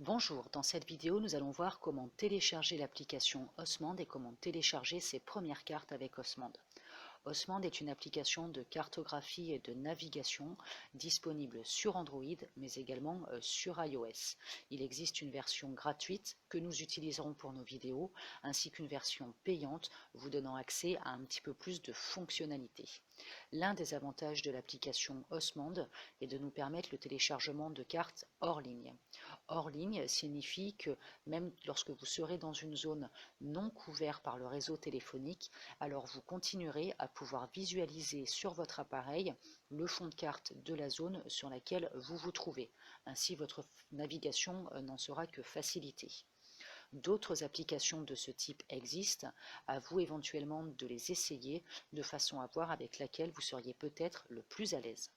Bonjour, dans cette vidéo nous allons voir comment télécharger l'application Osmand et comment télécharger ses premières cartes avec Osmand. Osmand est une application de cartographie et de navigation disponible sur Android mais également sur iOS. Il existe une version gratuite que nous utiliserons pour nos vidéos ainsi qu'une version payante vous donnant accès à un petit peu plus de fonctionnalités. L'un des avantages de l'application Osmand est de nous permettre le téléchargement de cartes hors ligne. Hors ligne signifie que même lorsque vous serez dans une zone non couverte par le réseau téléphonique, alors vous continuerez à pouvoir visualiser sur votre appareil le fond de carte de la zone sur laquelle vous vous trouvez. Ainsi, votre navigation n'en sera que facilitée. D'autres applications de ce type existent, à vous éventuellement de les essayer de façon à voir avec laquelle vous seriez peut-être le plus à l'aise.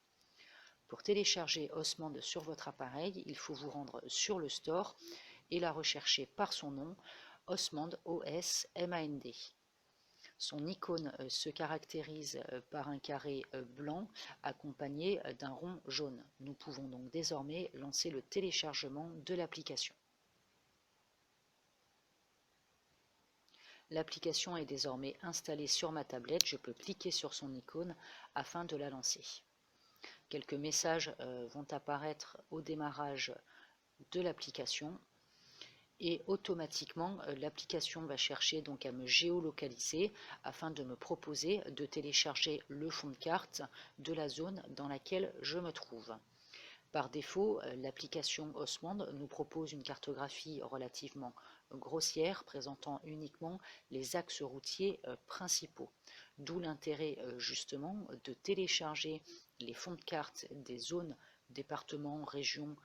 Pour télécharger Osmand sur votre appareil, il faut vous rendre sur le store et la rechercher par son nom, Osmand, O-S-M-A-N-D. Son icône se caractérise par un carré blanc accompagné d'un rond jaune. Nous pouvons donc désormais lancer le téléchargement de l'application. L'application est désormais installée sur ma tablette. Je peux cliquer sur son icône afin de la lancer. Quelques messages vont apparaître au démarrage de l'application et automatiquement l'application va chercher donc à me géolocaliser afin de me proposer de télécharger le fond de carte de la zone dans laquelle je me trouve. Par défaut, l'application Osmand nous propose une cartographie relativement grossière présentant uniquement les axes routiers principaux. D'où l'intérêt justement de télécharger les fonds de carte des zones, départements, régions,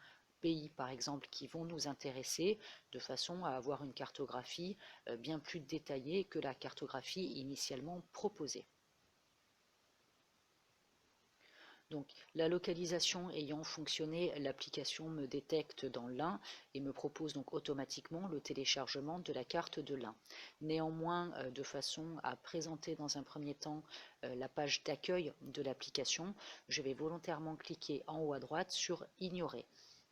pays par exemple qui vont nous intéresser de façon à avoir une cartographie bien plus détaillée que la cartographie initialement proposée. Donc la localisation ayant fonctionné, l'application me détecte dans l'Ain et me propose donc automatiquement le téléchargement de la carte de l'Ain. Néanmoins, de façon à présenter dans un premier temps la page d'accueil de l'application, je vais volontairement cliquer en haut à droite sur Ignorer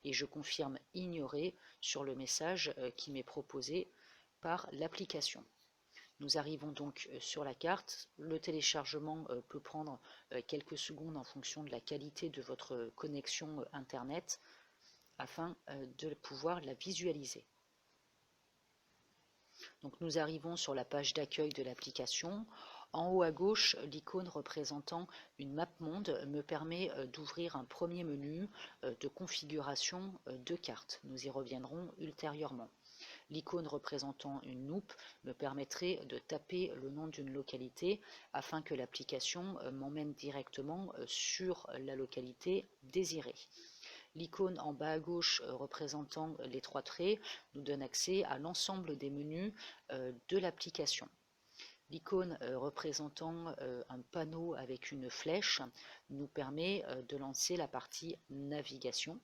et je confirme Ignorer sur le message qui m'est proposé par l'application. Nous arrivons donc sur la carte. Le téléchargement peut prendre quelques secondes en fonction de la qualité de votre connexion Internet afin de pouvoir la visualiser. Donc nous arrivons sur la page d'accueil de l'application. En haut à gauche, l'icône représentant une map monde me permet d'ouvrir un premier menu de configuration de carte. Nous y reviendrons ultérieurement. L'icône représentant une loupe me permettrait de taper le nom d'une localité afin que l'application m'emmène directement sur la localité désirée. L'icône en bas à gauche représentant les trois traits nous donne accès à l'ensemble des menus de l'application. L'icône représentant un panneau avec une flèche nous permet de lancer la partie navigation.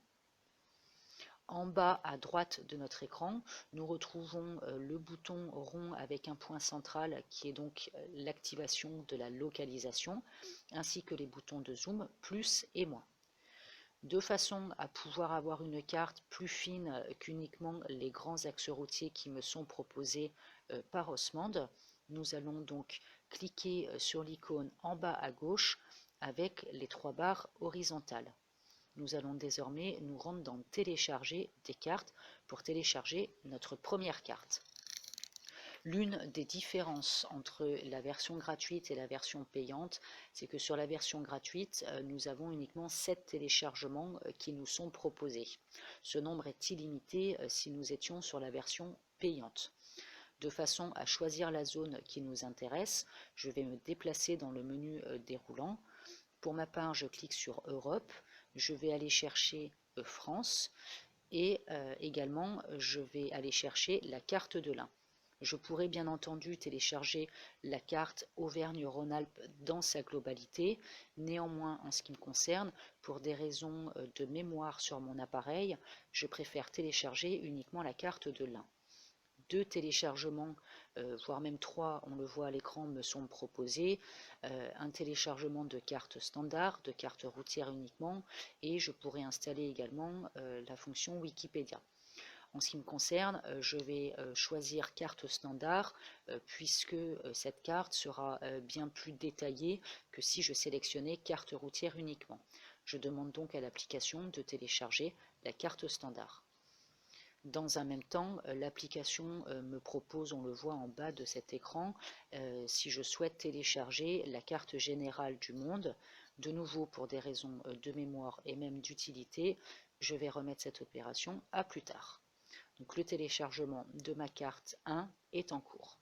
En bas à droite de notre écran, nous retrouvons le bouton rond avec un point central qui est donc l'activation de la localisation, ainsi que les boutons de zoom plus et moins. De façon à pouvoir avoir une carte plus fine qu'uniquement les grands axes routiers qui me sont proposés par Osmand, nous allons donc cliquer sur l'icône en bas à gauche avec les trois barres horizontales. Nous allons désormais nous rendre dans télécharger des cartes pour télécharger notre première carte. L'une des différences entre la version gratuite et la version payante, c'est que sur la version gratuite, nous avons uniquement 7 téléchargements qui nous sont proposés. Ce nombre est illimité si nous étions sur la version payante. De façon à choisir la zone qui nous intéresse, je vais me déplacer dans le menu déroulant. Pour ma part, je clique sur Europe. Je vais aller chercher France et également je vais aller chercher la carte de l'Ain. Je pourrais bien entendu télécharger la carte Auvergne-Rhône-Alpes dans sa globalité. Néanmoins, en ce qui me concerne, pour des raisons de mémoire sur mon appareil, je préfère télécharger uniquement la carte de l'Ain. 2 téléchargements, voire même 3, on le voit à l'écran, me sont proposés. Un téléchargement de carte standard, de carte routière uniquement, et je pourrais installer également la fonction Wikipédia. En ce qui me concerne, je vais choisir carte standard puisque cette carte sera bien plus détaillée que si je sélectionnais carte routière uniquement. Je demande donc à l'application de télécharger la carte standard. Dans un même temps, l'application me propose, on le voit en bas de cet écran, si je souhaite télécharger la carte générale du monde. De nouveau, pour des raisons de mémoire et même d'utilité, je vais remettre cette opération à plus tard. Donc le téléchargement de ma carte 1 est en cours.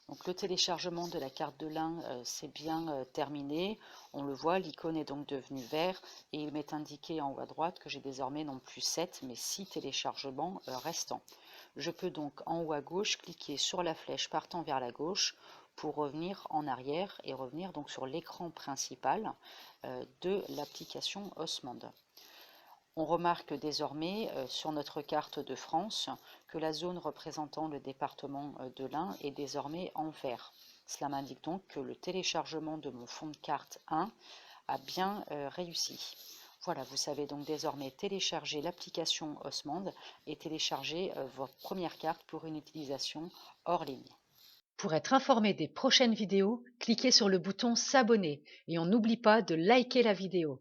Donc le téléchargement de la carte de l'Ain c'est bien terminé. On le voit, l'icône est donc devenue vert et il m'est indiqué en haut à droite que j'ai désormais non plus 7 mais 6 téléchargements restants. Je peux donc en haut à gauche cliquer sur la flèche partant vers la gauche pour revenir en arrière et revenir donc sur l'écran principal de l'application Osmand. On remarque désormais sur notre carte de France que la zone représentant le département de l'Ain est désormais en vert. Cela m'indique donc que le téléchargement de mon fond de carte 1 a bien réussi. Voilà, vous savez donc désormais télécharger l'application Osmand et télécharger votre première carte pour une utilisation hors ligne. Pour être informé des prochaines vidéos, cliquez sur le bouton s'abonner et on n'oublie pas de liker la vidéo.